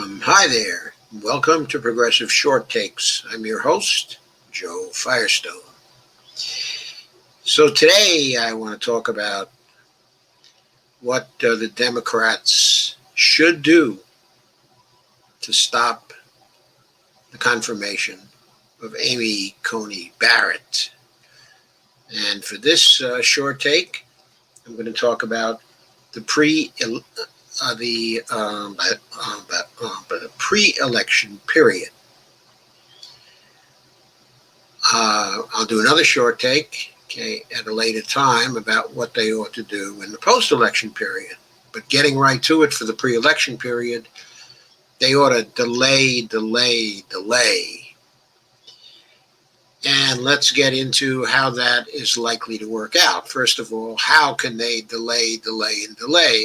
Hi there. Welcome to Progressive Short Takes. I'm your host, Joe Firestone. So today I want to talk about what the Democrats should do to stop the confirmation of Amy Coney Barrett. And for this short take, I'm going to talk about the pre-election period. I'll do another short take, at a later time about what they ought to do in the post-election period. But getting right to it for the pre-election period, they ought to delay. And let's get into how that is likely to work out. First of all, how can they delay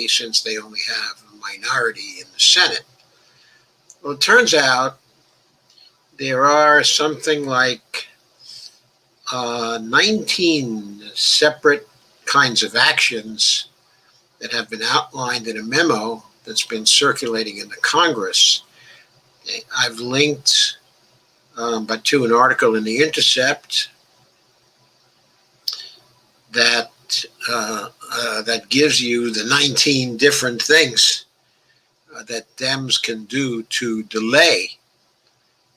since they only have a minority in the Senate? Well, it turns out there are something like 19 separate kinds of actions that have been outlined in a memo that's been circulating in the Congress. I've linked to an article in The Intercept that gives you the 19 different things that Dems can do to delay.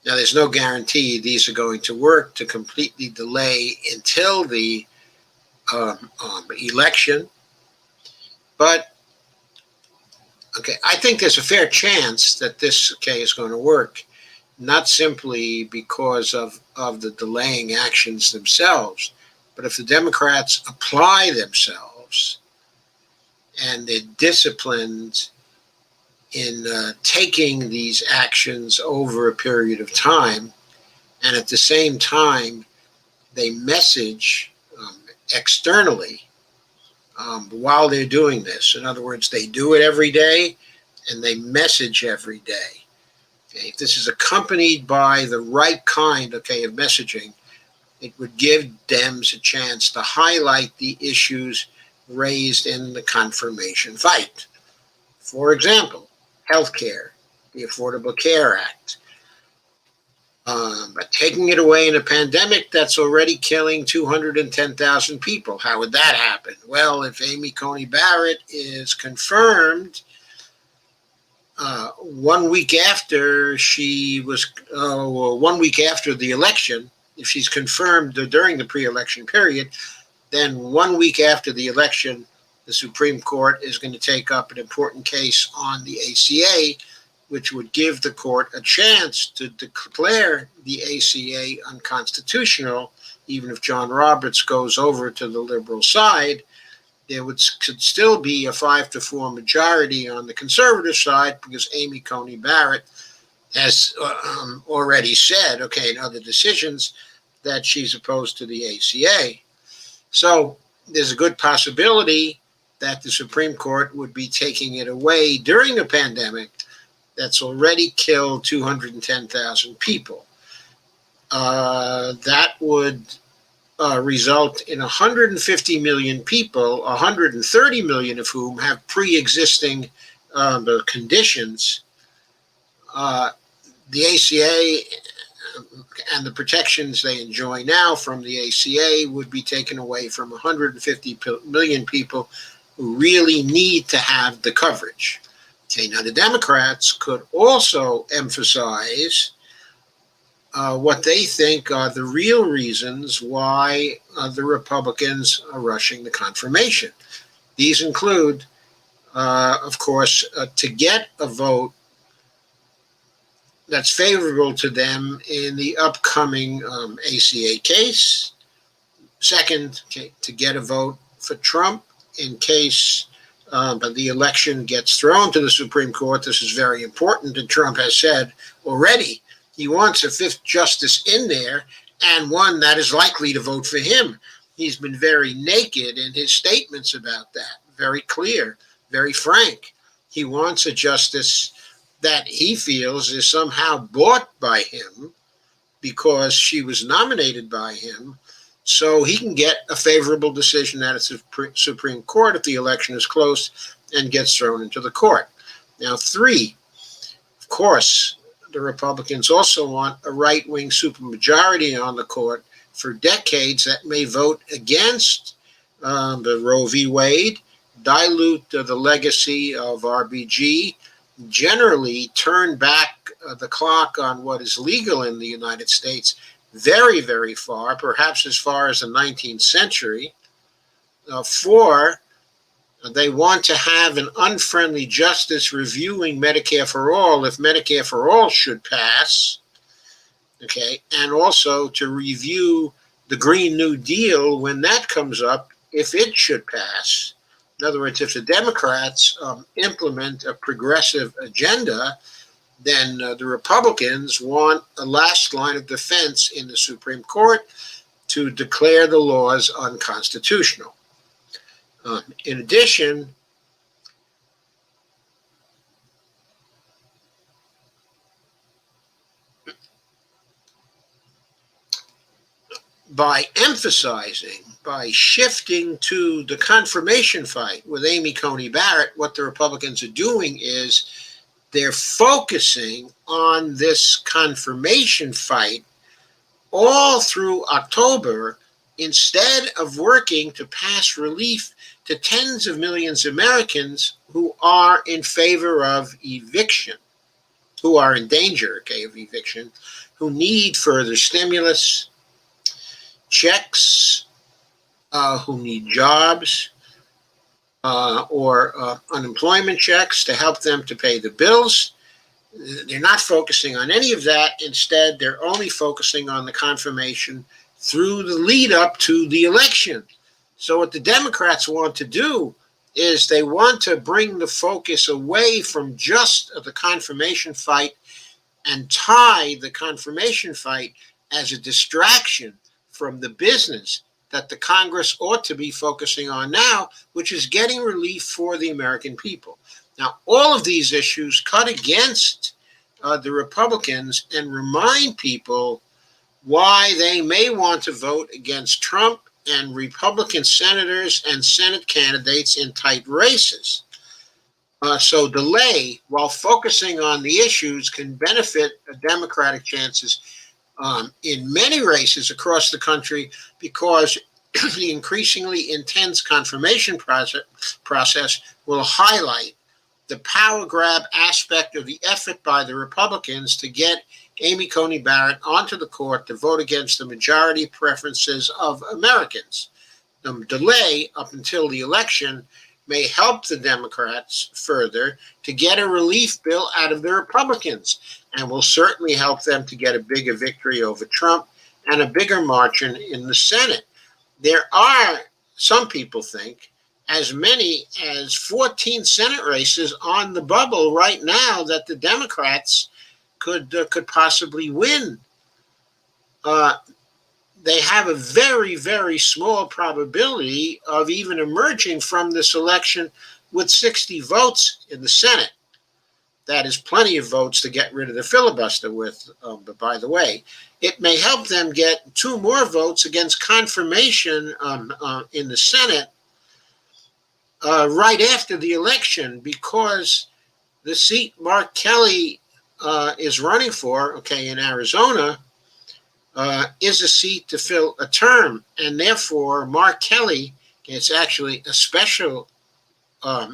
Now, there's no guarantee these are going to work to completely delay until the election, but I think there's a fair chance that this is going to work, not simply because of the delaying actions themselves, but if the Democrats apply themselves and they're disciplined in taking these actions over a period of time, and at the same time they message externally while they're doing this. In other words, they do it every day and they message every day. If this is accompanied by the right kind of messaging, it would give Dems a chance to highlight the issues raised in the confirmation fight. For example, healthcare, the Affordable Care Act. But taking it away in a pandemic that's already killing 210,000 people. How would that happen? Well, if Amy Coney Barrett is confirmed 1 week after the election, if she's confirmed during the pre-election period, then 1 week after the election, the Supreme Court is going to take up an important case on the ACA, which would give the court a chance to declare the ACA unconstitutional. Even if John Roberts goes over to the liberal side, there could still be a 5-4 majority on the conservative side, because Amy Coney Barrett has already said, in other decisions, that she's opposed to the ACA. So there's a good possibility that the Supreme Court would be taking it away during a pandemic that's already killed 210,000 people. That would result in 150 million people, 130 million of whom have pre-existing conditions. The ACA and the protections they enjoy now from the ACA would be taken away from 150 million people who really need to have the coverage. Now the Democrats could also emphasize what they think are the real reasons why the Republicans are rushing the confirmation. These include, of course, to get a vote that's favorable to them in the upcoming ACA case. Second, to get a vote for Trump in case the election gets thrown to the Supreme Court. This is very important, and Trump has said already he wants a fifth justice in there, and one that is likely to vote for him. He's been very naked in his statements about that, very clear, very frank. He wants a justice that he feels is somehow bought by him because she was nominated by him, so he can get a favorable decision at the Supreme Court if the election is close and gets thrown into the court. Now, 3, of course, the Republicans also want a right-wing supermajority on the court for decades that may vote against the Roe v. Wade, dilute the legacy of RBG, generally turn back the clock on what is legal in the United States very, very far, perhaps as far as the 19th century. Four, they want to have an unfriendly justice reviewing Medicare for all if Medicare for all should pass, okay, and also to review the Green New Deal when that comes up if it should pass. In other words, if the Democrats implement a progressive agenda, then the Republicans want a last line of defense in the Supreme Court to declare the laws unconstitutional. In addition, by emphasizing, by shifting to the confirmation fight with Amy Coney Barrett, what the Republicans are doing is they're focusing on this confirmation fight all through October instead of working to pass relief to tens of millions of Americans who are in favor of eviction, who are in danger, okay, of eviction, who need further stimulus checks, who need jobs or unemployment checks to help them to pay the bills. They're not focusing on any of that. Instead, they're only focusing on the confirmation through the lead up to the election. So what the Democrats want to do is they want to bring the focus away from just the confirmation fight and tie the confirmation fight as a distraction from the business that the Congress ought to be focusing on now, which is getting relief for the American people. Now, all of these issues cut against the Republicans and remind people why they may want to vote against Trump and Republican senators and Senate candidates in tight races. So delay, while focusing on the issues, can benefit Democratic chances in many races across the country because the increasingly intense confirmation process will highlight the power grab aspect of the effort by the Republicans to get Amy Coney Barrett onto the court to vote against the majority preferences of Americans. The delay up until the election may help the Democrats further to get a relief bill out of the Republicans and will certainly help them to get a bigger victory over Trump and a bigger margin in the Senate. There are, some people think, as many as 14 Senate races on the bubble right now that the Democrats could possibly win. They have a very, very small probability of even emerging from this election with 60 votes in the Senate. That is plenty of votes to get rid of the filibuster with. But by the way, it may help them get 2 more votes against confirmation in the Senate right after the election, because the seat Mark Kelly is running for, okay, in Arizona, is a seat to fill a term. And therefore, Mark Kelly, it's actually a special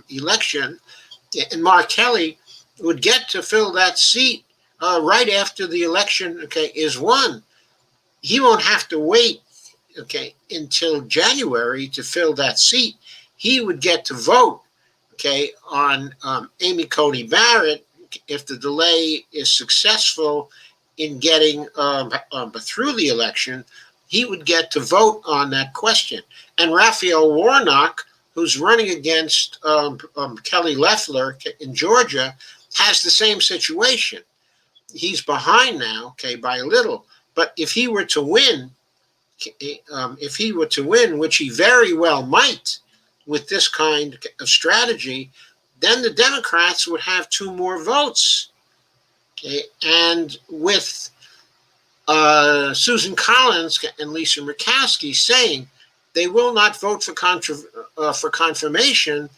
election, and Mark Kelly would get to fill that seat right after the election, okay, is won. He won't have to wait, okay, until January to fill that seat. He would get to vote, okay, on Amy Coney Barrett if the delay is successful in getting through the election. He would get to vote on that question. And Raphael Warnock, who's running against Kelly Loeffler in Georgia, has the same situation. He's behind now, okay, by a little. But if he were to win, which he very well might with this kind of strategy, then the Democrats would have 2 more votes. Okay? And with Susan Collins and Lisa Murkowski saying they will not vote for confirmation,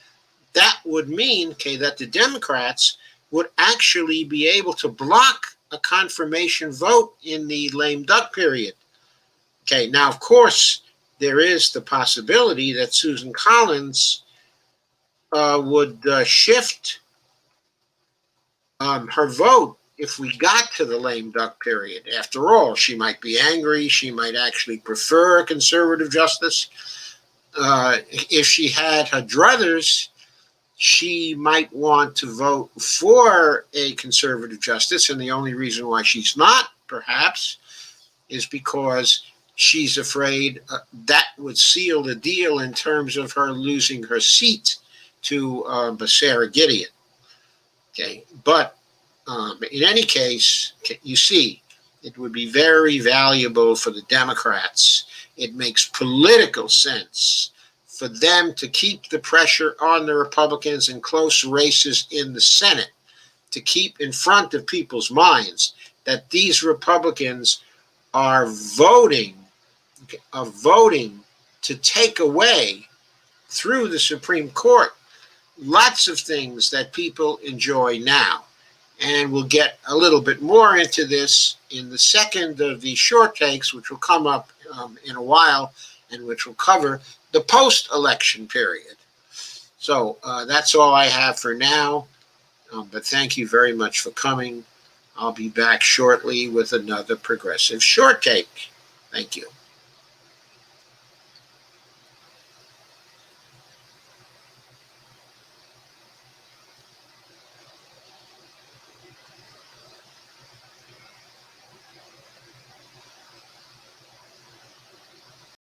that would mean, okay, that the Democrats would actually be able to block a confirmation vote in the lame duck period. Okay, now, of course, there is the possibility that Susan Collins would shift her vote if we got to the lame duck period. After all, she might be angry. She might actually prefer a conservative justice. If she had her druthers, she might want to vote for a conservative justice. And the only reason why she's not, perhaps, is because she's afraid that would seal the deal in terms of her losing her seat to Becerra Gideon. Okay, but in any case, you see, it would be very valuable for the Democrats. It makes political sense for them to keep the pressure on the Republicans in close races in the Senate, to keep in front of people's minds that these Republicans are voting to take away through the Supreme Court lots of things that people enjoy now. And we'll get a little bit more into this in the second of the short takes, which will come up in a while, and which will cover the post-election period. So that's all I have for now. But thank you very much for coming. I'll be back shortly with another progressive short take. Thank you.